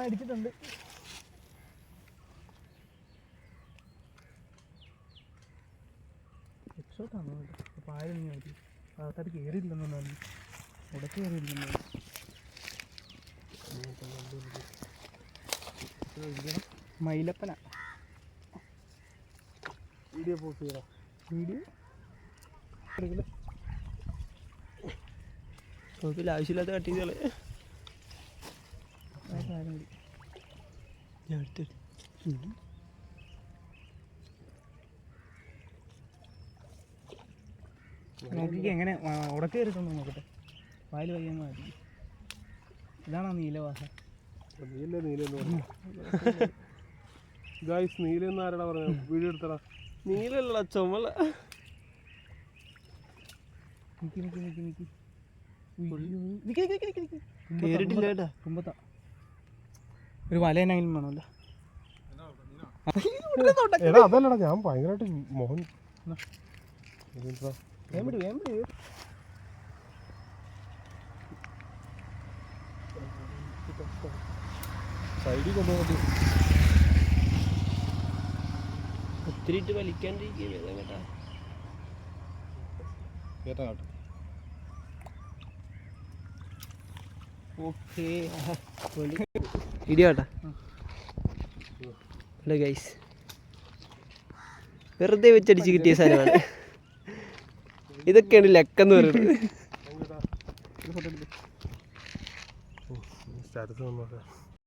അടിച്ചിട്ടുണ്ട്. എക്സോട്ടാണോ പായ നീ ഭാഗത്തായിട്ട് കയറിയില്ലെന്നു ഇവിടെ കയറിയില്ലെന്നു മയിലപ്പന. വീഡിയോ പോസ്റ്റ് ചെയ്യണം. വീഡിയോ കുഴപ്പമില്ല, ആവശ്യമില്ലാത്ത കട്ടികള് നോക്കിക്ക് എങ്ങനെ ഉടക്ക് കയറിയിട്ടുണ്ടോ നോക്കട്ടെ. വായിൽ വയ്യാന്ന് മാറ്റി. ഇതാണോ നീലവാസ? നീല നീലെന്ന് ആരാടാ പറഞ്ഞ? വീഡിയോ എടുത്തടാ. നീലല്ല, ചുമല. കേട്ടിട്ടില്ല. കുമ്പത്താ ഒരു വലേനെങ്കിലും വേണമല്ലോ. അതല്ലടാ, ഞാൻ ഭയങ്കരമായിട്ട് മോഹൻ സൈഡിൽ കൊണ്ടുപോകും. ഒത്തിരി ഇട്ട് വലിക്കാണ്ടിരിക്കുക കേട്ടാ. ഓക്കെ ഇടിയാട്ടാ. ഹലോ ഗൈസ്, വെറുതെ വെച്ചടിച്ച് കിട്ടിയ സാധനമാണ്. ഇതൊക്കെയാണ് ലക്കെന്ന് പറയുന്നത്. സ്റ്റാറ്റസ്